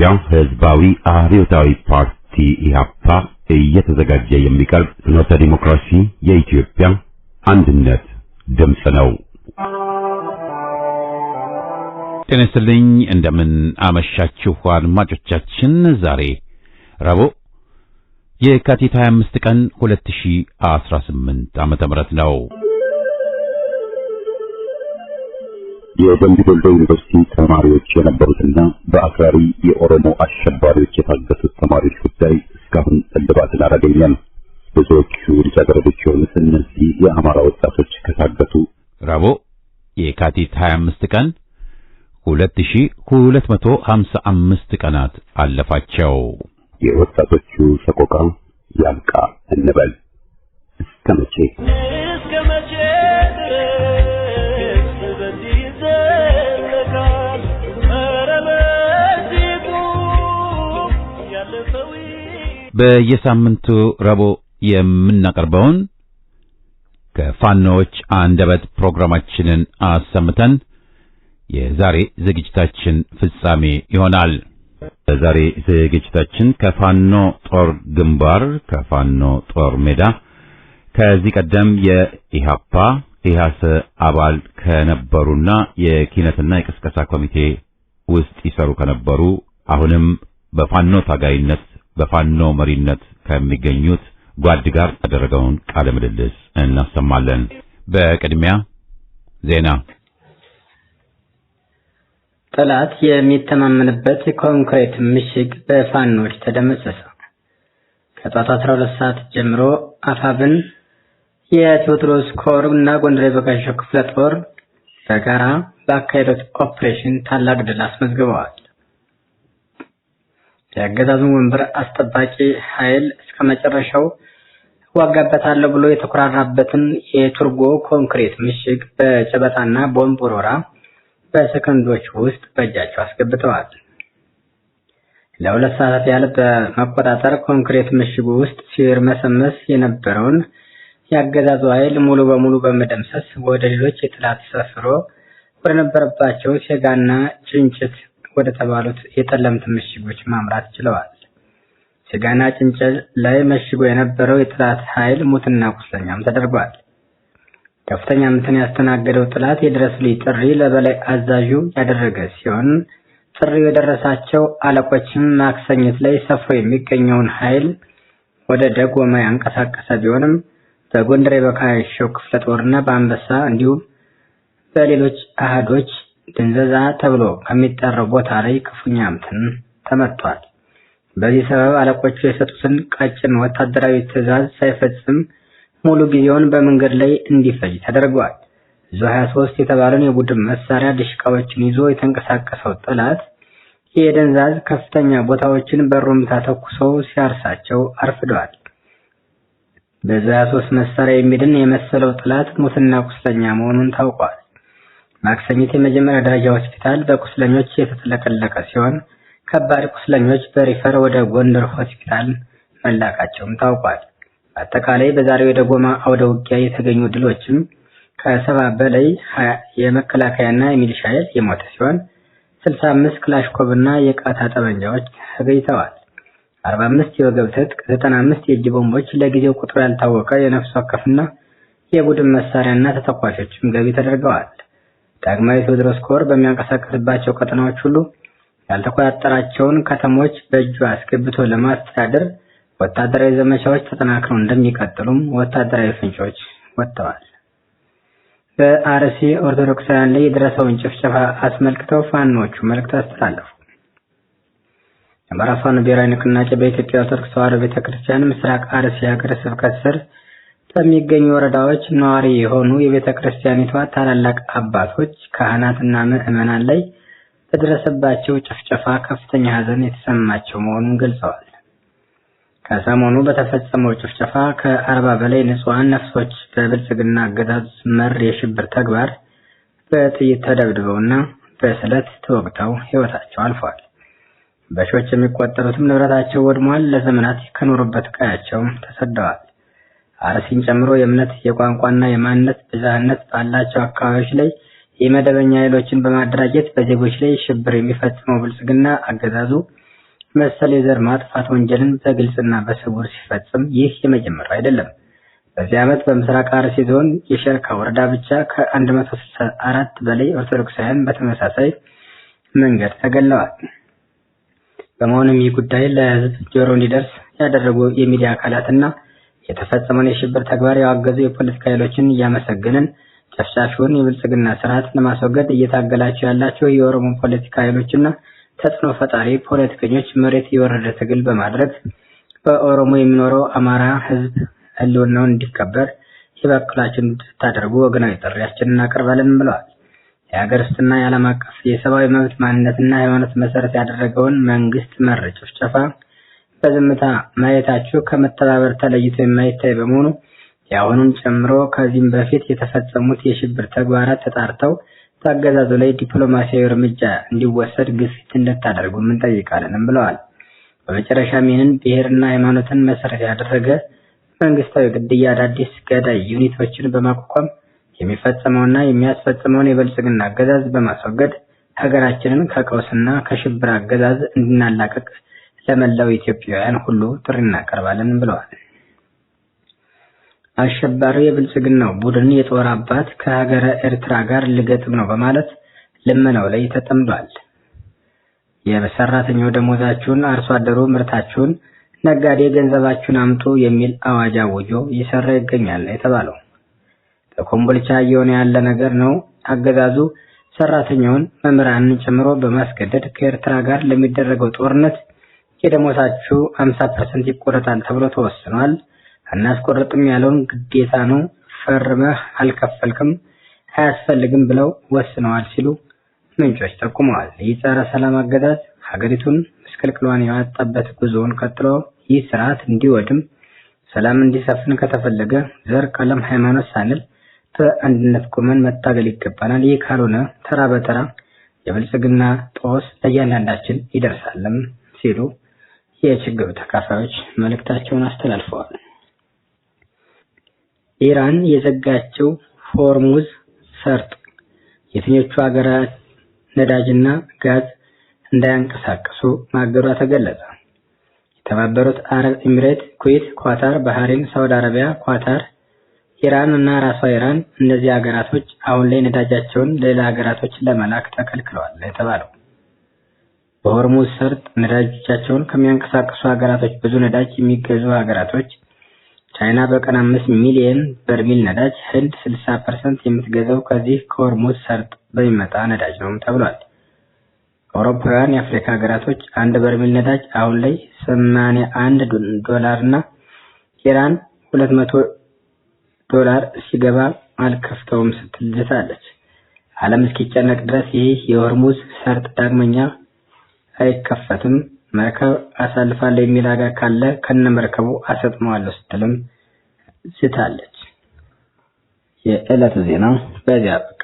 የኢትዮጵያ ሕዝባዊ አብዮታዊ ፓርቲ ኢህአፓ እየተዘጋጀ የሚቀርብ ፍኖተ ዲሞክራሲ የኢትዮጵያ አንድነት ድምፅ ነው። ጤና ይስጥልኝ፣ እንደምን አመሻችሁ አድማጮቻችን። ዛሬ ረቡዕ የካቲት 25 ቀን 2018 ዓመተ ምህረት ነው። የደምቢ ዶሎ ዩኒቨርሲቲ ተማሪዎች የነበሩትና በአክራሪ የኦሮሞ አሸባሪዎች የታገቱት ተማሪዎች ጉዳይ እስካሁን እልባትን አላገኘም። ብዙዎቹ ልጃገረዶች የሆኑት እነዚህ የአማራ ወጣቶች ከታገቱ ረቡዕ የካቲት 25 ቀን 2255 ቀናት አለፋቸው። የወጣቶቹ ሰቆቃ ያልቃ እንበል። እስከ መቼ በየሳምንቱ ረቡዕ የምናቀርበውን ከፋኖዎች አንደበት ፕሮግራማችንን አሰምተን የዛሬ ዝግጅታችን ፍጻሜ ይሆናል። በዛሬ ዝግጅታችን ከፋኖ ጦር ግንባር፣ ከፋኖ ጦር ሜዳ ከዚህ ቀደም የኢሃፓ ኢሃሰ አባል ከነበሩና የኪነትና የቅስቀሳ ኮሚቴ ውስጥ ይሰሩ ከነበሩ አሁንም በፋኖ ታጋይነት በፋኖ መሪነት ከሚገኙት ጓድ ጋር ያደረገውን ቃለ ምልልስ እናሰማለን። በቅድሚያ ዜና። ጠላት የሚተማመንበት ኮንክሪት ምሽግ በፋኖች ተደመሰሰ። ከጠዋቱ 12 ሰዓት ጀምሮ አፋብን የቴዎድሮስ ኮር እና ጎንደር የበጋሻው ክፍለ ጦር በጋራ ባካሄዱት ኦፕሬሽን ታላቅ ድል አስመዝግበዋል። የአገዛዙን ወንበር አስጠባቂ ኃይል እስከ መጨረሻው ዋጋበታለሁ ብሎ የተኮራራበትን የቱርቦ ኮንክሪት ምሽግ በጨበጣና ቦምብ ወረራ በሰከንዶች ውስጥ በእጃቸው አስገብተዋል። ለሁለት ሰዓታት ያህል በመቆጣጠር ኮንክሪት ምሽጉ ውስጥ ሲርመሰመስ የነበረውን የአገዛዙ ኃይል ሙሉ በሙሉ በመደምሰስ ወደ ሌሎች የጠላት ሰፍሮ ወደ ነበረባቸው ሴጋና ጭንጭት ወደ ተባሉት የጠለምት ምሽጎች ማምራት ችለዋል። ሴጋና ጭንጭት ላይ መሽጎ የነበረው የጠላት ኃይል ሙትና ቁስለኛም ተደርጓል። ከፍተኛ ምትን ያስተናገደው ጠላት የድረስልኝ ጥሪ ለበላይ አዛዡ ያደረገ ሲሆን ጥሪው የደረሳቸው አለቆችም ማክሰኝት ላይ ሰፍሮ የሚገኘውን ኃይል ወደ ደጎማ ያንቀሳቀሰ ቢሆንም በጎንደር የበጋሻው ክፍለ ጦርና በአንበሳ እንዲሁም በሌሎች አሃዶች ድንዘዛ ተብሎ ከሚጠራው ቦታ ላይ ክፉኛ ምትን ተመቷል። በዚህ ሰበብ አለቆቹ የሰጡትን ቀጭን ወታደራዊ ትዕዛዝ ሳይፈጽም ሙሉ ጊዜውን በመንገድ ላይ እንዲፈጅ ተደርጓል። ዙ 23 የተባለን የቡድን መሳሪያ ድሽቃዎችን ይዞ የተንቀሳቀሰው ጠላት የደንዛዝ ከፍተኛ ቦታዎችን በሩምታ ተኩሰው ሲያርሳቸው አርፍደዋል። በዙ 23 መሳሪያ የሚድን የመሰለው ጠላት ሙትና ቁስለኛ መሆኑን ታውቋል። ማክሰኝት የመጀመሪያ ደረጃ ሆስፒታል በቁስለኞች የተጥለቀለቀ ሲሆን ከባድ ቁስለኞች በሪፈር ወደ ጎንደር ሆስፒታል መላካቸውም ታውቋል። አጠቃላይ በዛሬው የደጎማ አውደ ውጊያ የተገኙ ድሎችም ከ70 በላይ የመከላከያና የሚሊሻ ኃይል የሞተ ሲሆን 65 ክላሽኮቭና የቃታ ጠመንጃዎች ተገኝተዋል። 45 የወገብ ትጥቅ፣ 95 የእጅ ቦምቦች፣ ለጊዜው ቁጥሩ ያልታወቀ የነፍስ ወከፍና የቡድን መሳሪያና ተተኳሾችም ገቢ ተደርገዋል። ዳግማዊ ቴዎድሮስ ኮር በሚያንቀሳቀስባቸው ቀጠናዎች ሁሉ ያልተቆጣጠራቸውን ከተሞች በእጁ አስገብቶ ለማስተዳደር ወታደራዊ ዘመቻዎች ተጠናክረው እንደሚቀጥሉም ወታደራዊ ፍንጮች ወጥተዋል። በአርሲ ኦርቶዶክሳውያን ላይ የደረሰውን ጭፍጨፋ አስመልክተው ፋኖቹ መልእክት አስተላለፉ። የአማራ ፋኖ ብሔራዊ ንቅናቄ በኢትዮጵያ ኦርቶዶክስ ተዋሕዶ ቤተክርስቲያን ምስራቅ አርሲ ሀገረ ስብከት ስር በሚገኙ ወረዳዎች ነዋሪ የሆኑ የቤተክርስቲያኒቷ ታላላቅ አባቶች፣ ካህናትና ምዕመናን ላይ በደረሰባቸው ጭፍጨፋ ከፍተኛ ሐዘን የተሰማቸው መሆኑን ገልጸዋል። ከሰሞኑ በተፈጸመው ጭፍጨፋ ከ40 በላይ ንጹሃን ነፍሶች በብልጽግና አገዛዝ መር የሽብር ተግባር በጥይት ተደብድበውና በስለት ተወግተው ሕይወታቸው አልፏል። በሺዎች የሚቆጠሩትም ንብረታቸው ወድሟል። ለዘመናት ከኖሩበት ቀያቸውም ተሰደዋል። አርሲን ጨምሮ የእምነት የቋንቋና የማንነት ብዝሃነት ባላቸው አካባቢዎች ላይ የመደበኛ ኃይሎችን በማደራጀት በዜጎች ላይ ሽብር የሚፈጽመው ብልጽግና አገዛዙ መሰል የዘር ማጥፋት ወንጀልን በግልጽና በስውር ሲፈጽም ይህ የመጀመሪያው አይደለም። በዚህ ዓመት በምስራቅ አርሲ ዞን የሸርካ ወረዳ ብቻ ከ164 በላይ ኦርቶዶክሳውያን በተመሳሳይ መንገድ ተገለዋል። በመሆኑም ይህ ጉዳይ ለሕዝብ ጆሮ እንዲደርስ ያደረጉ የሚዲያ አካላትና የተፈጸመውን የሽብር ተግባር ያወገዙ የፖለቲካ ኃይሎችን እያመሰገንን ጨፍጫፊውን የብልጽግና ስርዓት ለማስወገድ እየታገላቸው ያላቸው የኦሮሞ ፖለቲካ ኃይሎችና ተጽዕኖ ፈጣሪ ፖለቲከኞች መሬት የወረደ ትግል በማድረግ በኦሮሞ የሚኖረው አማራ ሕዝብ ህልውናውን እንዲከበር የበኩላችሁን እንድታደርጉ ወገናዊ ጥሪያችንን እናቀርባለን ብለዋል። የሀገር ውስጥና የዓለም አቀፍ የሰብአዊ መብት ማንነትና ሃይማኖት መሰረት ያደረገውን መንግስት መር ጭፍጨፋ በዝምታ ማየታችሁ ከመተባበር ተለይቶ የማይታይ በመሆኑ የአሁኑን ጨምሮ ከዚህም በፊት የተፈጸሙት የሽብር ተግባራት ተጣርተው በአገዛዙ ላይ ዲፕሎማሲያዊ እርምጃ እንዲወሰድ ግፊት እንድታደርጉ እንጠይቃለንም ብለዋል። በመጨረሻም ይህንን ብሔርና ሃይማኖትን መሰረት ያደረገ መንግስታዊ ግድያ አዳዲስ ገዳይ ዩኒቶችን በማቋቋም የሚፈጸመውና የሚያስፈጽመውን የብልጽግና አገዛዝ በማስወገድ ሀገራችንን ከቀውስና ከሽብር አገዛዝ እንድናላቀቅ ለመላው ኢትዮጵያውያን ሁሉ ጥሪ እናቀርባለን ብለዋል። አሸባሪው የብልጽግናው ቡድን የጦር አባት ከሀገረ ኤርትራ ጋር ልገጥም ነው በማለት ልመናው ላይ ተጠምዷል። የሰራተኛው ደሞዛችሁን፣ አርሶ አደሩ ምርታችሁን፣ ነጋዴ ገንዘባችሁን አምጡ የሚል አዋጅ አውጆ እየሰራ ይገኛል የተባለው በኮምቦልቻ እየሆነ ያለ ነገር ነው። አገዛዙ ሰራተኛውን መምህራንን ጨምሮ በማስገደድ ከኤርትራ ጋር ለሚደረገው ጦርነት የደሞዛችሁ 50% ይቆረጣል ተብሎ ተወስኗል። አናስቆርጥም ያለውን ግዴታ ነው፣ ፈርመህ አልከፈልክም አያስፈልግም ብለው ወስነዋል ሲሉ ምንጮች ጠቁመዋል። ይህ ጸረ ሰላም አገዛዝ ሀገሪቱን ምስቅልቅሏን ያወጣበት ጉዞውን ቀጥሎ ይህ ስርዓት እንዲወድም ሰላም እንዲሰፍን ከተፈለገ ዘር፣ ቀለም፣ ሃይማኖት ሳንል በአንድነት ቆመን መታገል ይገባናል። ይህ ካልሆነ ተራ በተራ የብልጽግና ጦስ ለእያንዳንዳችን ይደርሳልም ሲሉ የችግሩ ተካፋዮች መልእክታቸውን አስተላልፈዋል። ኢራን የዘጋችው ሆርሙዝ ሰርጥ የትኞቹ ሀገራት ነዳጅና ጋዝ እንዳያንቀሳቀሱ ማገዷ ተገለጸ። የተባበሩት አረብ ኤሚሬት፣ ኩዌት፣ ኳታር፣ ባህሬን፣ ሳውዲ አረቢያ፣ ኳታር፣ ኢራን እና ራሷ ኢራን እነዚህ ሀገራቶች አሁን ላይ ነዳጃቸውን ለሌላ ሀገራቶች ለመላክ ተከልክለዋል የተባለው በሆርሙዝ ሰርጥ ነዳጆቻቸውን ከሚያንቀሳቅሱ ሀገራቶች ብዙ ነዳጅ የሚገዙ ሀገራቶች ቻይና በቀን 5 ሚሊዮን በርሜል ነዳጅ፣ ህንድ 60% የምትገዛው ከዚህ ከሆርሙዝ ሰርጥ በሚመጣ ነዳጅ ነው ተብሏል። አውሮፓውያን የአፍሪካ ሀገራቶች አንድ በርሜል ነዳጅ አሁን ላይ $81 እና ኢራን $200 ሲገባ አልከፍተውም ስትል ዝታለች። ዓለም እስኪጨነቅ ድረስ ይህ የሆርሙዝ ሰርጥ ዳግመኛ አይከፈትም፣ መርከብ አሳልፋለሁ የሚል ሀገር ካለ ከነመርከቡ አሰጥመዋለሁ ስትልም ዝታለች። የዕለቱ ዜና በዚያ በቃ።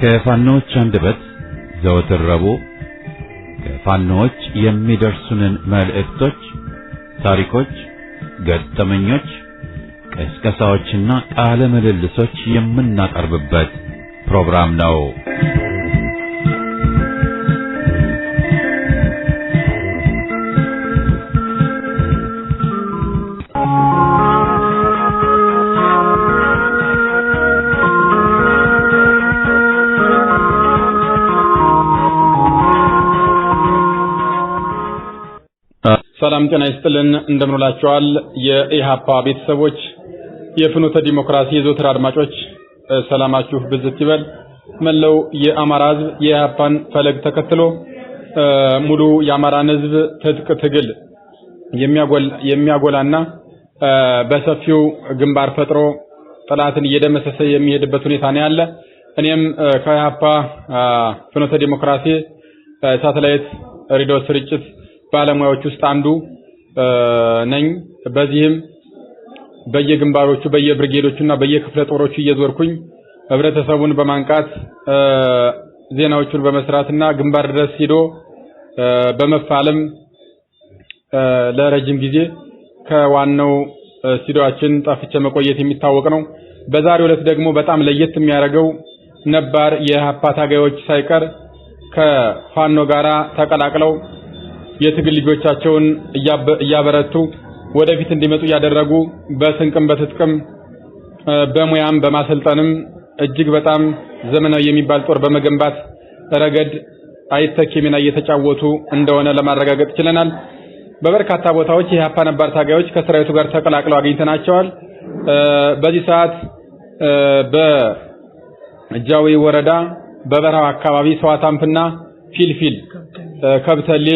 ከፋኖች አንደበት ዘወትር ረቡዕ ከፋኖች የሚደርሱንን መልእክቶች፣ ታሪኮች፣ ገጠመኞች፣ ቅስቀሳዎችና ቃለ ምልልሶች የምናቀርብበት ፕሮግራም ነው። ሰላም ጤና ይስጥልን። እንደምንላችኋል የኢሃፓ ቤተሰቦች፣ የፍኖተ ዲሞክራሲ የዘወትር አድማጮች ሰላማችሁ ብዝት ይበል። መላው የአማራ ሕዝብ የኢሃፓን ፈለግ ተከትሎ ሙሉ የአማራን ሕዝብ ትጥቅ ትግል የሚያጎላና በሰፊው ግንባር ፈጥሮ ጠላትን እየደመሰሰ የሚሄድበት ሁኔታ ነው ያለ። እኔም ከኢሃፓ ፍኖተ ዲሞክራሲ ሳተላይት ሬዲዮ ስርጭት ባለሙያዎች ውስጥ አንዱ ነኝ። በዚህም በየግንባሮቹ በየብርጌዶቹና በየክፍለ ጦሮቹ እየዞርኩኝ ህብረተሰቡን በማንቃት ዜናዎቹን በመስራትና ግንባር ድረስ ሄዶ በመፋለም ለረጅም ጊዜ ከዋናው ስቱዲዮአችን ጠፍቼ መቆየት የሚታወቅ ነው። በዛሬው ዕለት ደግሞ በጣም ለየት የሚያደርገው ነባር የኢህአፓ ታጋዮች ሳይቀር ከፋኖ ጋራ ተቀላቅለው የትግል ልጆቻቸውን እያበረቱ ወደፊት እንዲመጡ ያደረጉ በስንቅም በትጥቅም በሙያም በማሰልጠንም እጅግ በጣም ዘመናዊ የሚባል ጦር በመገንባት ረገድ አይተኬ ሚና እየተጫወቱ እንደሆነ ለማረጋገጥ ችለናል። በበርካታ ቦታዎች የኢህአፓ ነባር ታጋዮች ከሰራዊቱ ጋር ተቀላቅለው አግኝተናቸዋል። በዚህ ሰዓት በጃዊ ወረዳ በበረሃው አካባቢ ሰዋታምፕና ፊልፊል ከብተሌ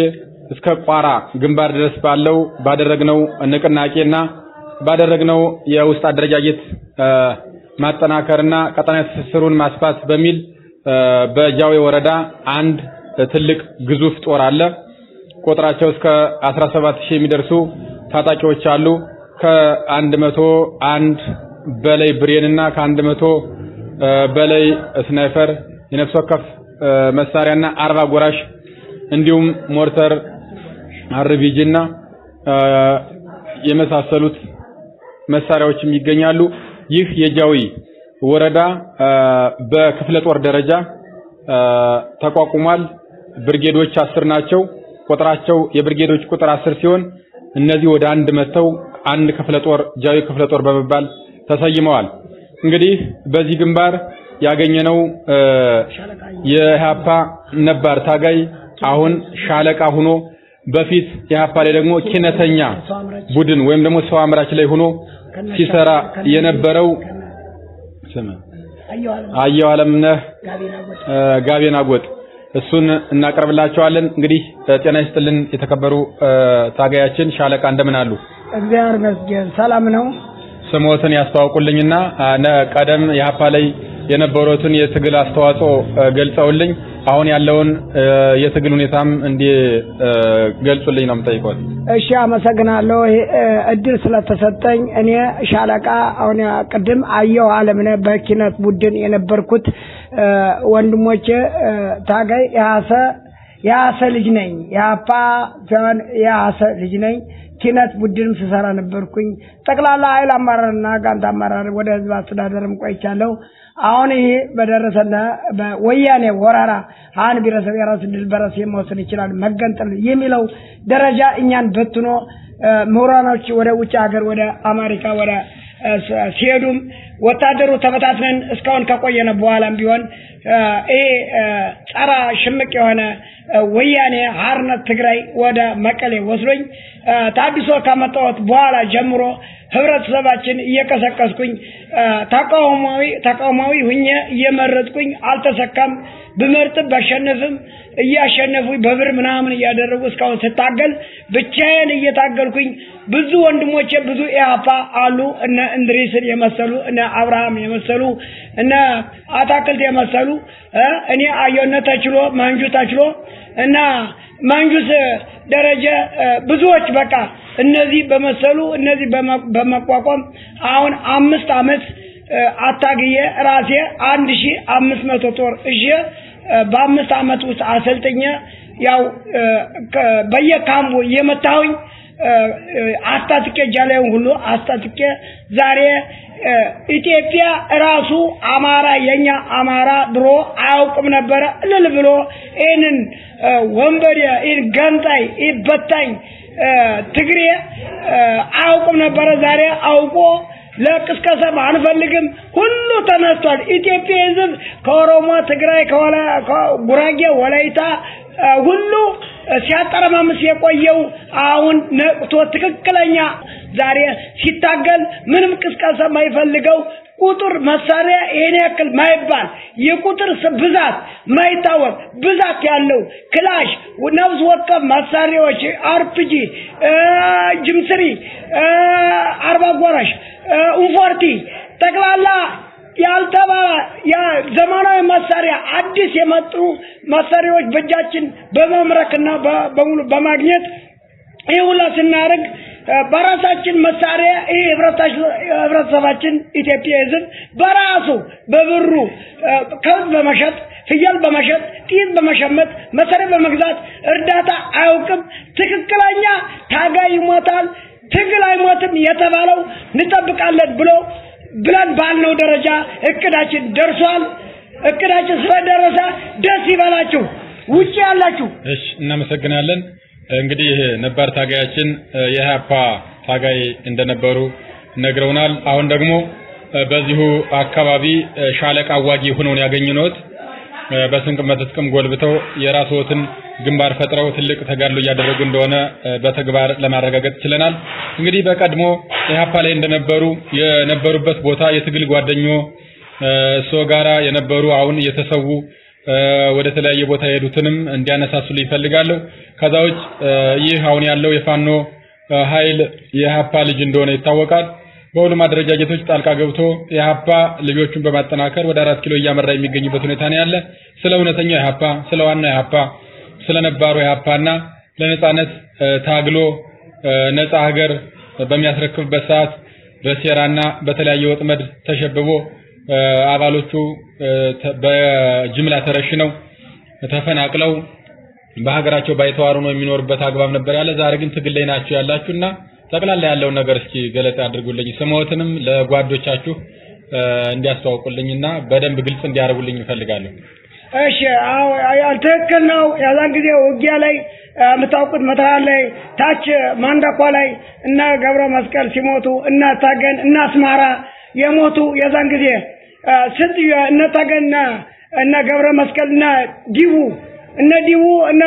እስከ ቋራ ግንባር ድረስ ባለው ባደረግነው ንቅናቄና ባደረግነው የውስጥ አደረጃጀት ማጠናከርና ቀጣናዊ ትስስሩን ማስፋት በሚል በጃዊ ወረዳ አንድ ትልቅ ግዙፍ ጦር አለ። ቁጥራቸው እስከ 17000 የሚደርሱ ታጣቂዎች አሉ። ከ101 በላይ ብሬንና ከ100 በላይ ስናይፐር የነፍስ ወከፍ መሳሪያና 40 ጎራሽ እንዲሁም ሞርተር አርቢጂና የመሳሰሉት መሳሪያዎችም ይገኛሉ። ይህ የጃዊ ወረዳ በክፍለ ጦር ደረጃ ተቋቁሟል። ብርጌዶች 10 ናቸው። ቁጥራቸው የብርጌዶች ቁጥር 10 ሲሆን እነዚህ ወደ አንድ መተው አንድ ክፍለ ጦር ጃዊ ክፍለ ጦር በመባል ተሰይመዋል። እንግዲህ በዚህ ግንባር ያገኘነው የኢህአፓ ነባር ታጋይ አሁን ሻለቃ ሆኖ በፊት ኢህአፓ ላይ ደግሞ ኪነተኛ ቡድን ወይም ደግሞ ሰው አምራች ላይ ሆኖ ሲሰራ የነበረው ስም አየሁ አለምነህ ጋቤና ጎጥ እሱን እናቀርብላችኋለን። እንግዲህ ጤና ይስጥልን የተከበሩ ታጋያችን ሻለቃ እንደምን አሉ? እግዚአብሔር ይመስገን ሰላም ነው። ስሞትን ያስተዋውቁልኝና ቀደም የኢህአፓ ላይ የነበሩትን የትግል አስተዋጽኦ ገልጸውልኝ አሁን ያለውን የትግል ሁኔታም ገልጹልኝ ነው የምጠይቀው። እሺ አመሰግናለሁ እድል ስለተሰጠኝ። እኔ ሻለቃ አሁን ቅድም አየሁ አለምነህ በኪነት ቡድን የነበርኩት ወንድሞቼ ታጋይ ያሰ ልጅ ነኝ። ያፓ ጃን ያሰ ልጅ ነኝ። ኪነት ቡድንም ስሰራ ነበርኩኝ። ጠቅላላ ኃይል አመራርና ጋንታ አመራር ወደ ህዝብ አስተዳደርም ቆይቻለሁ። አሁን ይሄ በደረሰና በወያኔ ወራራ አን ቢረሰብ የራስ ድል በራስ የመወሰን ይችላል መገንጠል የሚለው ደረጃ እኛን በትኖ ምሁራኖች ወደ ውጭ ሀገር ወደ አሜሪካ ወደ ሲሄዱም ወታደሩ ተበታትነን እስካሁን ከቆየነ በኋላም ቢሆን ጸራ ሽምቅ የሆነ ወያኔ ሀርነት ትግራይ ወደ መቀሌ ወስዶኝ ታዲሶ ከመጣሁት በኋላ ጀምሮ ህብረተሰባችን እየቀሰቀስኩኝ ተቃውማዊ ሁኜ እየመረጥኩኝ አልተሰካም። ብመርጥ ባሸነፍም እያሸነፉኝ በብር ምናምን እያደረጉ እስካሁን ስታገል ብቻዬን እየታገልኩኝ ብዙ ወንድሞቼ ብዙ ኢህአፓ አሉ እነ እንድሪስን የመሰሉ እነ አብርሃም የመሰሉ እነ አታክልት የመሰሉ እኔ አየነ ተችሎ ማንጁ ተችሎ እና ማንጁስ ደረጃ ብዙዎች በቃ እነዚህ በመሰሉ እነዚህ በመቋቋም አሁን 5 አመት አታግዬ ራሴ 1500 ጦር እጄ በ5 አመት ውስጥ አሰልጥኜ ያው በየካምቡ የመታሁኝ አስታጥቄ ጃላውን ሁሉ አስታጥቄ ዛሬ ኢትዮጵያ ራሱ አማራ የኛ አማራ ድሮ አያውቅም ነበር እልል ብሎ ይሄንን ወንበዴ ይሄን ገንጣይ ይበታኝ ትግሬ አያውቅም ነበር። ዛሬ አውቆ ለቅስቀሳ አንፈልግም ሁሉ ተነስቷል። ኢትዮጵያ ህዝብ ከኦሮሞ ትግራይ ጉራጌ ወላይታ ሁሉ ሲያጠረማምስ የቆየው አሁን ነቅቶ ትክክለኛ ዛሬ ሲታገል ምንም ቅስቀሳ ማይፈልገው ቁጥር መሳሪያ ይሄን ያክል ማይባል የቁጥር ብዛት ማይታወቅ ብዛት ያለው ክላሽ ነፍስ ወከፍ መሳሪያዎች አርፒጂ ጅምስሪ 40 ጎራሽ ኡንፎርቲ ጠቅላላ ያልተባለ ያ ዘመናዊ መሳሪያ አዲስ የመጡ መሳሪያዎች በእጃችን በመምረክና በሙሉ በማግኘት ይሁላ ስናደርግ በራሳችን መሳሪያ ህብረተሰባችን ኢትዮጵያ ህዝብ በራሱ በብሩ ከብት በመሸጥ ፍየል በመሸጥ ጥይት በመሸመት መሳሪያ በመግዛት እርዳታ አያውቅም። ትክክለኛ ታጋይ ይሞታል ትግል አይሞትም የተባለው እንጠብቃለን ብለን ባልነው ደረጃ እቅዳችን ደርሷል። እቅዳችን ስለደረሰ ደስ ይበላችሁ ውጪ ያላችሁ። እሺ እናመሰግናለን። እንግዲህ ነባር ታጋያችን የኢህአፓ ታጋይ እንደነበሩ ነግረውናል። አሁን ደግሞ በዚሁ አካባቢ ሻለቃ አዋጊ ሆነው ያገኙት በስንቅም በትጥቅም ጎልብተው የራስዎትን ግንባር ፈጥረው ትልቅ ተጋድሎ እያደረጉ እንደሆነ በተግባር ለማረጋገጥ ችለናል። እንግዲህ በቀድሞ ኢህአፓ ላይ የነበሩበት ቦታ የትግል ጓደኞ ሶጋራ የነበሩ አሁን የተሰዉ ወደ ተለያየ ቦታ የሄዱትንም እንዲያነሳሱልኝ ይፈልጋለሁ። ከዛውጭ ይህ አሁን ያለው የፋኖ ኃይል የኢህአፓ ልጅ እንደሆነ ይታወቃል። በሁሉም አደረጃጀቶች ጣልቃ ገብቶ የኢህአፓ ልጆቹን በማጠናከር ወደ 4 ኪሎ እያመራ የሚገኝበት ሁኔታ ነው ያለ። ስለ እውነተኛው ኢህአፓ ስለ ዋናው ኢህአፓ ስለ ነባሩ ኢህአፓና ለነጻነት ታግሎ ነጻ ሀገር በሚያስረክብበት ሰዓት በሴራና በተለያየ ወጥመድ ተሸብቦ አባሎቹ በጅምላ ተረሽነው ተፈናቅለው በሀገራቸው ባይተዋሩ ነው የሚኖርበት አግባብ ነበር ያለ። ዛሬ ግን ትግል ላይ ናችሁ ያላችሁና ጠቅላላ ያለውን ነገር እስኪ ገለጻ አድርጉልኝ። ስሞትንም ለጓዶቻችሁ እንዲያስተዋውቁልኝና በደንብ ግልጽ እንዲያደርጉልኝ እፈልጋለሁ። እሺ ትክክል ነው። ያዛን ጊዜ ውጊያ ላይ የምታውቁት መተሃል ላይ ታች ማንዳኳ ላይ እና ገብረ መስቀል ሲሞቱ እና ታገን እና አስማራ የሞቱ የዛን ጊዜ ስንት እና ታገንና እና ገብረ መስቀልና ዲቡ እና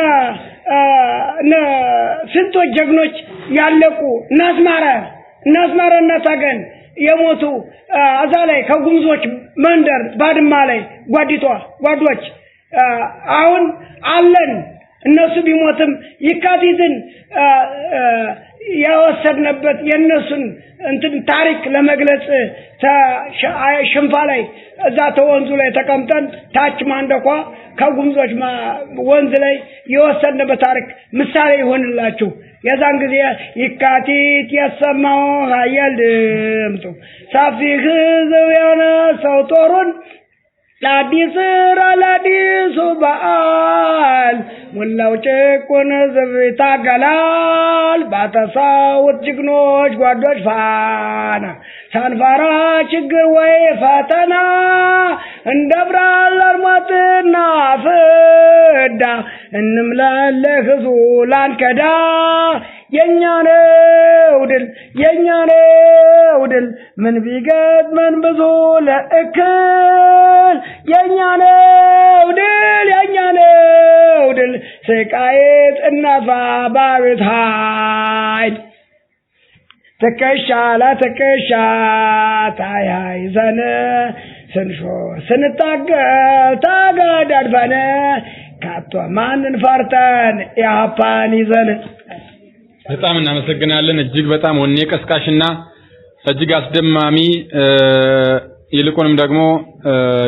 ስንቶች ጀግኖች ያለቁ እና አስማራ እና ታገን የሞቱ አዛ ላይ ከጉምዞች መንደር ባድማ ላይ ጓዶች አሁን አለን። እነሱ ቢሞትም ይካቲትን ያወሰድነበት የነሱን ታሪክ ለመግለጽ ሽንፋ ላይ እዛ ተወንዙ ላይ ተቀምጠን ታች ማንደኳ ከጉምዞች ወንዝ ላይ የወሰድነበት ታሪክ ምሳሌ ይሆንላችሁ። የዛን ጊዜ ይካቲት የሰማው ኃያል ድምጡ ሰፊ ሕዝብ ያነሳው ጦሩን ለአዲሱ በዓል ሙላው ጭቁን ሕዝብ ይታገላል ባተሳውት ጀግኖች ጓዶች ፋና ሳንፈራ ችግር ወይ ፈተና እንደብራል ሞትና ፍዳ እንምላለ ሕዝቡ ላንከዳ የኛ ነው ድል ምን ቢገጥመን ብዙ ለእክል የኛ ነው ድል ስቃይት እናፋ ባቤት ኃይል ትከሻ ለትከሻ ታያይዘን ስንታገል ተገዳድፈን ካቶ ማንን ፈርተን ኢህአፓን ይዘን። በጣም እናመሰግናለን። እጅግ በጣም ወኔ ቀስቃሽና እጅግ አስደማሚ ይልቁንም ደግሞ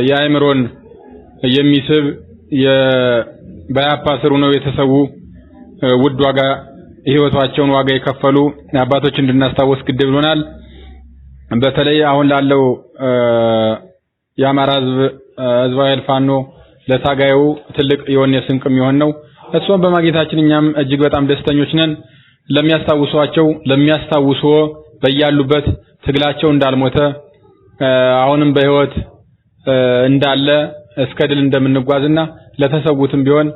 የአእምሮን የሚስብ በኢህአፓ ስር ሆነው የተሰዉ ውድ ዋጋ ህይወታቸውን ዋጋ የከፈሉ አባቶች እንድናስታውስ ግድ ብሎናል። በተለይ አሁን ላለው የአማራ ህዝባዊ ፋኖ ለታጋዩ ትልቅ የወኔ ስንቅ የሚሆን ነው። እሱን በማግኘታችን እኛም እጅግ በጣም ደስተኞች ነን። ለሚያስታውሱ በያሉበት ትግላቸው እንዳልሞተ አሁንም በህይወት እንዳለ እስከ ድል እንደምንጓዝና ለተሰውትም ቢሆን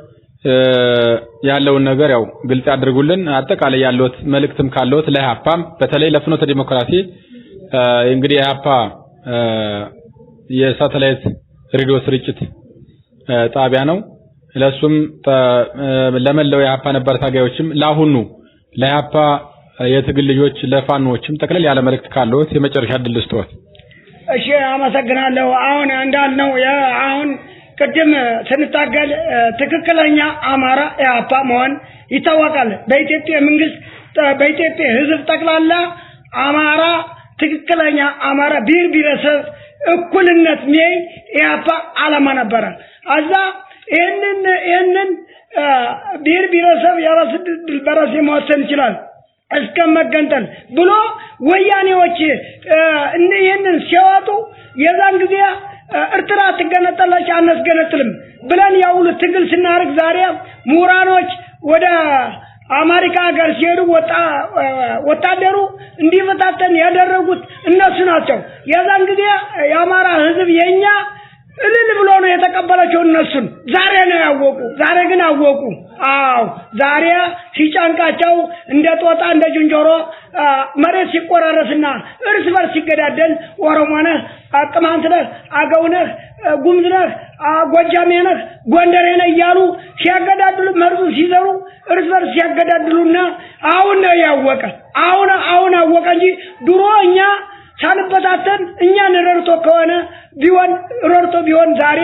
ያለውን ነገር ያው ግልጽ ያድርጉልን። አጠቃላይ ያለውት መልእክትም ካለውት ለኢህአፓም በተለይ ለፍኖተ ዲሞክራሲ እንግዲህ ኢህአፓ የሳተላይት ሬዲዮ ስርጭት ጣቢያ ነው። ለሱም ለመለው የኢህአፓ ነበር ታጋዮችም ለአሁኑ ለኢህአፓ የትግል ልጆች ለፋኖችም ጠቅለል ያለ መልእክት ካለውት የመጨረሻ ድል ስተዋል። እሺ አመሰግናለሁ። አሁን እንዳልነው አሁን ቅድም ስንታገል ትክክለኛ አማራ ኢህአፓ መሆን ይታወቃል። በኢትዮጵያ መንግስት በኢትዮጵያ ህዝብ ጠቅላላ አማራ ትክክለኛ አማራ ብሔር ብሔረሰብ እኩልነት ነው ኢህአፓ ዓላማ ነበረ። አዛ ይሄንን ብሔር ብሔረሰብ የራስ ድል በራስ መወሰን ይችላል እስከ መገንጠል ብሎ ወያኔዎች ይሄንን ሲያወጡ የዛን ጊዜ ኤርትራ ትገነጠለች አነስገነጥልም ብለን ያውሉ ትግል ስናርግ ዛሬ ምሁራኖች ወደ አሜሪካ ሀገር ሲሄዱ ወታደሩ እንዲፈታተን ያደረጉት እነሱ ናቸው። የዛን ጊዜ የአማራ ህዝብ የኛ እልል ብሎ ነው የተቀበላቸው እነሱን። ዛሬ ነው ያወቁ። ዛሬ ግን አወቁ። አዎ ዛሬ ሲጫንቃቸው እንደ ጦጣ እንደ ጅንጆሮ መሬት ሲቆራረስና እርስ በርስ ሲገዳደል ኦሮሞ ነህ፣ ቅማንት ነህ፣ አገው ነህ፣ ጉምዝ ነህ፣ ጎጃሜ ነህ፣ ጎንደሬ ነህ እያሉ ሲያገዳድሉ መርዙ ሲዘሩ እርስ በርስ ሲያገዳድሉና አሁን ነው ያወቀ። አሁን አወቀ እንጂ ድሮ እኛ ሳንበታተን እኛን ረርቶ ከሆነ ቢሆን ዛሬ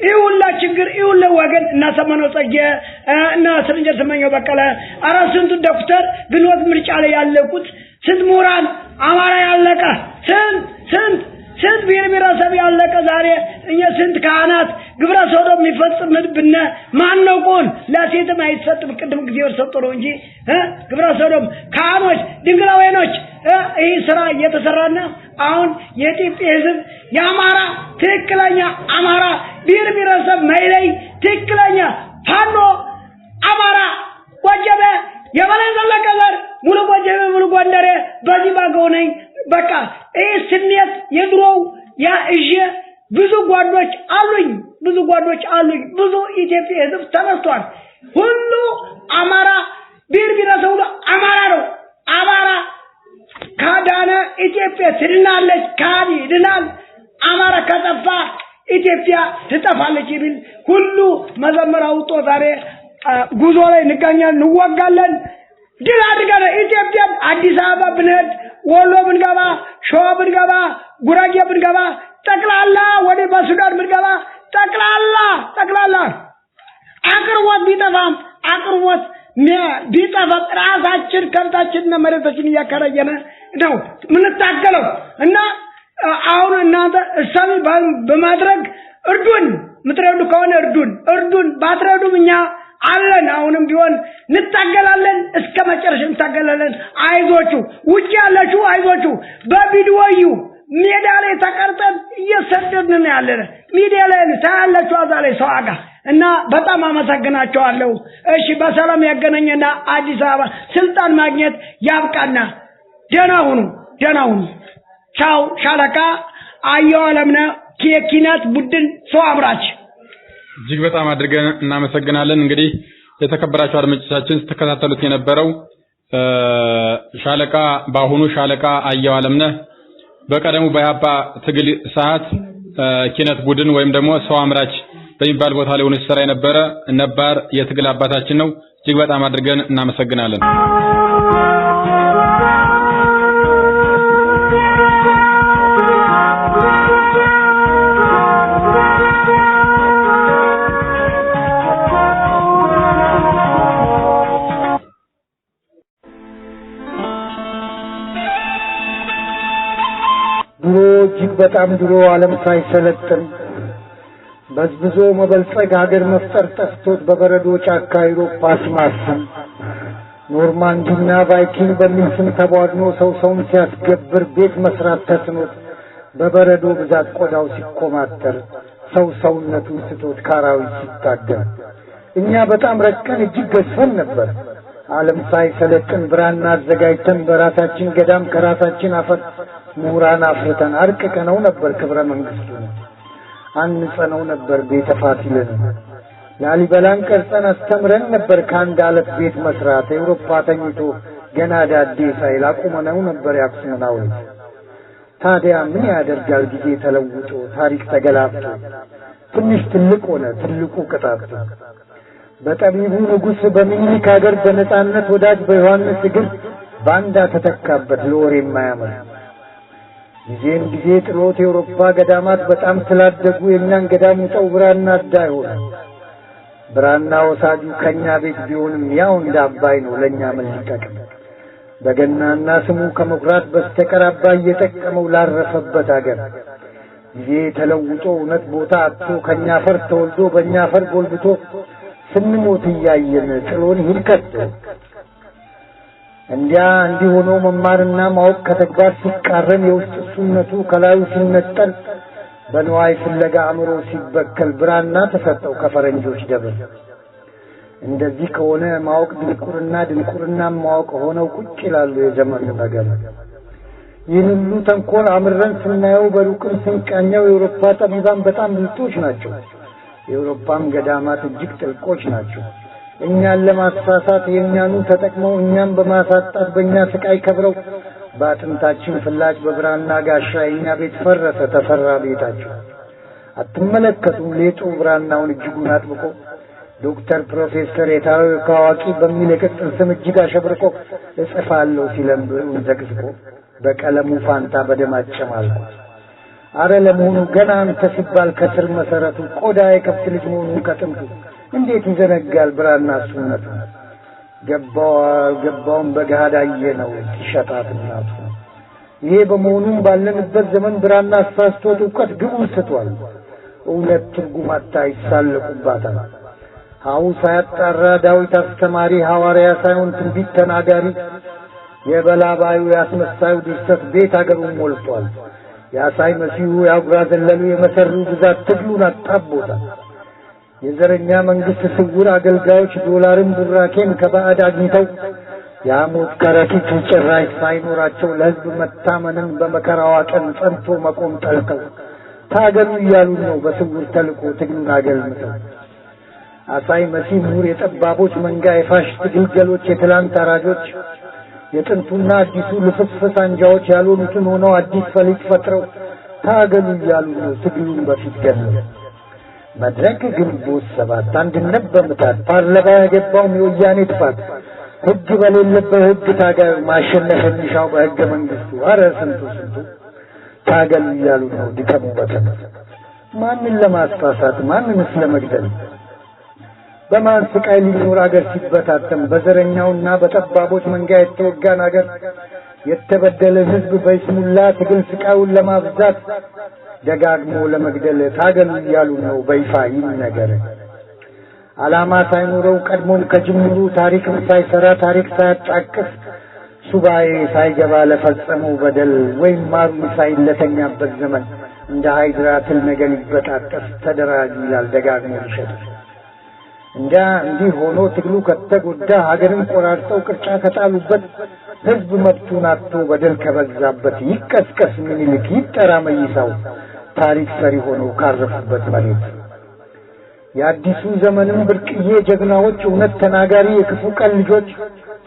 ይሁላ ችግር ይሁላ ወገን እና ሰመነው ጸጌ እና ስንጀር ስመኘው በቀለ አራስንቱ ዶክተር ግንወት ምርጫ ላይ ያለቁት ስንት ምሁራን አማራ ያለቀ ስንት ብሔረሰብ ያለቀ ዛሬ እኛ ስንት ካህናት ግብረ ሰዶም የሚፈጽምብነ ማን ነው? ቆን ለሴትም አይሰጥም። ቅድም ጊዜ ወርሰጥ ነው እንጂ ግብረ ሰዶም ካህኖች ድንግላውያኖች ይህ ስራ እየተሰራና አሁን የኢትዮጵያ ህዝብ የአማራ ትክክለኛ አማራ ብሔረሰብ ማይለይ ትክክለኛ ፋኖ አማራ ወጀበ የበላይ ዘለቀ ዘር ሙሉ ወጀበ ሙሉ ጎንደሬ በዚህ ባገው ነኝ። በቃ ይህ ስሜት የድሮው ያ ብዙ ጓዶች አሉኝ። ብዙ ኢትዮጵያ ህዝብ ተነስቷል። ሁሉ አማራ ብሔረሰብ ሁሉ አማራ ነው። አማራ ካዳነ ኢትዮጵያ ትድናለች። ካዲ ይድናል። አማራ ከጠፋ ኢትዮጵያ ትጠፋለች የሚል ሁሉ መዘመር አውጦ ዛሬ ጉዞ ላይ እንወጋለን። ድል አድርገን ኢትዮጵያን አዲስ አበባ ብንሄድ፣ ወሎ ብንገባ፣ ሸዋ ብንገባ፣ ጉራጌ ብንገባ፣ ጠቅላላ ወደ በሱዳን ብንገባ ጠቅላላ አቅርቦት ቢጠፋ ራሳችን ከብታችንና መሬታችን እያከራየነ ነው ምንታገለው እና አሁን እናንተ እሰብ በማድረግ እርዱን። ምትረዱ ከሆነ እርዱን። ባትረዱም እኛ አለን። አሁንም ቢሆን እንታገላለን፣ እስከ መጨረሻ እንታገላለን። አይዞችሁ፣ ውጭ ያላችሁ አይዞችሁ። በቪዲዮዩ ሜዳ ላይ ተቀርጠን እየሰደድን ያለን ሚዲያ ላይ ታያላችሁ። አዛላይ ሰዋጋ እና በጣም አመሰግናቸዋለሁ። እሺ በሰላም ያገናኘና አዲስ አበባ ስልጣን ማግኘት ያብቃና ደህና ሁኑ። ቻው። ሻለቃ አየሁ አለምነህ የኪነት ቡድን ሰው አምራች። እጅግ በጣም አድርገን እናመሰግናለን። እንግዲህ የተከበራችሁ አድማጮቻችን ተከታተሉት የነበረው ሻለቃ በአሁኑ ሻለቃ አየሁ አለምነህ በቀደሙ በኢህአፓ ትግል ሰዓት ኪነት ቡድን ወይም ደግሞ ሰው አምራች በሚባል ቦታ ላይ ሆኖ ሲሰራ የነበረ ነባር የትግል አባታችን ነው። እጅግ በጣም አድርገን እናመሰግናለን። እጅግ በጣም ድሮ ዓለም ሳይሰለጥን በዝብዞ መበልጸግ ሀገር መፍጠር ጠፍቶት በበረዶ ጫካ አውሮፓ ሲማስን ኖርማንዲና ቫይኪንግ በሚል ስም ተቧድኖ ሰውን ሲያስገብር ቤት መስራት ተስኖት በበረዶ ብዛት ቆዳው ሲኮማተር ሰውነቱን ስቶት ካራዊት ሲታገል እኛ በጣም ረቀን እጅግ ገዝፈን ነበር። ዓለም ሳይሰለጥን ብራና አዘጋጅተን በራሳችን ገዳም ከራሳችን አፈር ምሁራን አፍርተን አርቅቀነው ነበር። ክብረ መንግስቱን አንጸነው ነበር። ቤተ ፋሲልን ላሊበላን ቀርጸን አስተምረን ነበር። ከአንድ አለት ቤት መስራት አውሮፓ ተኝቶ ገና ዳዴ ሳይል አቁመነው ነበር የአክሱምን ሐውልት። ታዲያ ምን ያደርጋል ጊዜ ተለውጦ ታሪክ ተገላብጦ ትንሽ ትልቅ ሆነ ትልቁ ቅጣት። በጠቢቡ ንጉሥ በሚኒሊክ ሀገር በነጻነት ወዳጅ በዮሐንስ እግር ባንዳ ተተካበት ለወሬ የማያምር። ጊዜን ጊዜ ጥሎት የአውሮፓ ገዳማት በጣም ስላደጉ የእኛን ገዳም ውጠው ብራና አዳይ ሆነ። ብራና ወሳጁ ከኛ ቤት ቢሆንም ያው እንደ አባይ ነው ለኛ ምን ሊጠቅም። በገናና ስሙ ከመኩራት በስተቀር አባይ የጠቀመው ላረፈበት ሀገር። ጊዜ ተለውጦ እውነት ቦታ አጥቶ ከኛ ፈር ተወልዶ በእኛ ፈር ጎልብቶ ስንሞት እያየን ጥሎን ይልከት። እንዲህ ሆኖ መማርና ማወቅ ከተግባር ሲቃረን የውስጥ እሱነቱ ከላዩ ሲነጠል በንዋይ ፍለጋ አእምሮ ሲበከል ብራና ተሰጠው ከፈረንጆች ደብር። እንደዚህ ከሆነ ማወቅ ድንቁርና፣ ድንቁርና ማወቅ ሆነው ቁጭ ይላሉ የዘመኑ ነገር። ይህን ሁሉ ተንኮል አምረን ስናየው በሩቅም ስንቃኘው የአውሮፓ ጠቢባን በጣም ብልጦች ናቸው። የአውሮፓም ገዳማት እጅግ ጥልቆች ናቸው። እኛን ለማሳሳት የእኛኑ ተጠቅመው እኛም በማሳጣት በእኛ ስቃይ ከብረው በአጥንታችን ፍላጭ በብራና ጋሻ የእኛ ቤት ፈረሰ ተፈራ ቤታቸው። አትመለከቱም ሌጡ ብራናውን እጅጉን አጥብቆ ዶክተር ፕሮፌሰር የታወቀ አዋቂ በሚል የቅጽል ስም እጅግ አሸብርቆ እጽፋለሁ ሲለም ብዕሩን ዘቅዝቆ በቀለሙ ፋንታ በደም አጨማልቆ። አረ ለመሆኑ ገና አንተ ሲባል ከስር መሰረቱ ቆዳ የከብት ልጅ መሆኑን ከጥንቱ እንዴት ይዘነጋል ብራና እሱነቱ? ገባውን በገሃድ አየነው ሲሸጣት እናቱ። ይሄ በመሆኑም ባለንበት ዘመን ብራና አሳስቶት እውቀት ግቡን ስቷል። እውነት ትርጉም አጣ ይሳለቁባታል። ሐው ሳያጣራ ዳዊት አስተማሪ ሐዋርያ ሳይሆን ትንቢት ተናጋሪ የበላባዩ ያስመሳዩ ድርሰት ቤት አገሩን ሞልቷል። ያሳይ መሲሁ ያጉራ ዘለሉ የመሰሩ ብዛት ትግሉን አጣቦታል። የዘረኛ መንግስት ስውር አገልጋዮች ዶላርን ቡራኬን ከባዕድ አግኝተው ያሞት ከረጢት ጭራሽ ሳይኖራቸው ለሕዝብ መታመንን በመከራዋ ቀን ጸንቶ መቆም ጠልተው ታገሉ እያሉ ነው በስውር ተልቆ ትግሉን አገልምተው። አሳይ መሲህ ምሁር የጠባቦች መንጋ የፋሽስት ግልገሎች የትላንት አራጆች የጥንቱና አዲሱ ልፍስፍስ አንጃዎች ያልሆኑትን ሆነው አዲስ ፈሊጥ ፈጥረው ታገሉ እያሉ ነው ትግሉን በፊት ገለው። መድረክ ግንቦት ሰባት አንድነት በምታት ፓርላማ ያገባውም የወያኔ ጥፋት ሕግ በሌለበት ሕግ ታጋዩ ማሸነፍ የሚሻው በሕገ መንግስቱ። አረ ስንቱ ታገሉ እያሉ ነው ድከሙ በተነ። ማንን ለማስፋሳት ማንንስ ለመግደል? በማን ስቃይ ሊኖር አገር ሲበታተም በዘረኛውና በጠባቦች መንጋ የተወጋን አገር የተበደለ ሕዝብ በይስሙላ ትግል ስቃዩን ለማብዛት ደጋግሞ ለመግደል ታገሉ እያሉ ነው በይፋ ይነገር። ዓላማ ሳይኖረው ቀድሞም ከጅምሩ ታሪክም ሳይሰራ ታሪክ ሳያጣቅስ ሱባኤ ሳይገባ ለፈጸመው በደል ወይም ማሩ ሳይለተኛበት ዘመን እንደ ሃይድራ ትል ነገር ይበጣጠስ ተደራጅ ይላል ደጋግሞ ይሸጥ። እንዲህ ሆኖ ትግሉ ከተጎዳ ሀገርን ቆራርጠው ቅርጫ ከጣሉበት ሕዝብ መብቱን አጥቶ በደል ከበዛበት ይቀስቀስ ምኒልክ ይጠራ መይሳው ታሪክ ሰሪ ሆነው ካረፉበት መሬት። የአዲሱ ዘመንም ብርቅዬ ጀግናዎች እውነት ተናጋሪ የክፉ ቀን ልጆች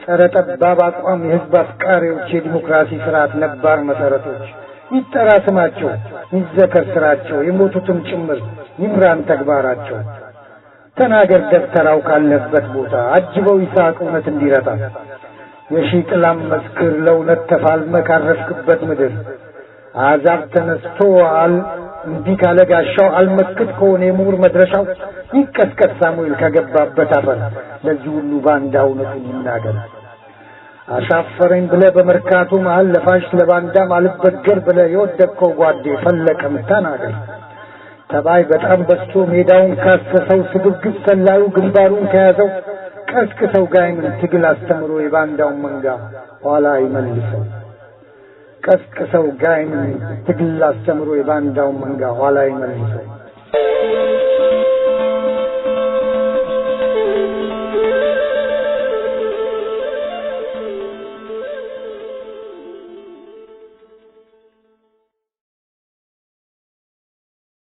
ጸረ ጠባብ አቋም የሕዝብ አፍቃሪዎች የዲሞክራሲ ስርዓት ነባር መሰረቶች ይጠራ ስማቸው ይዘከር ስራቸው የሞቱትም ጭምር ይምራን ተግባራቸው። ተናገር ደብተራው ካለበት ቦታ አጅበው ይሳቅ እውነት እንዲረታ የሺህ ጥላም መስክር ለእውነት ተፋልመ ካረፍክበት ምድር አዛብ ተነስቶ እንዲ ካለ ጋሻው አልመክት ከሆነ የምሁር መድረሻው ይቀስቀስ ሳሙኤል ከገባበት አፈር ለዚህ ሁሉ ባንዳ እውነቱን ይናገር። አሻፈረኝ ብለ በመርካቶ መሃል ለፋሽ ለባንዳም አልበገር ብለ የወደቅከው ጓዴ ፈለቀም ተናገር። ተባይ በጣም በስቶ ሜዳውን ካሰሰው ስግብግብ ሰላዩ ግንባሩን ከያዘው ቀስቅሰው ጋይምን ትግል አስተምሮ የባንዳውን መንጋ ኋላ ይመልሰው። ቀስቅሰው ጋይምን ትግል አስተምሮ የባንዳውን መንጋ ኋላ ይመልሰው።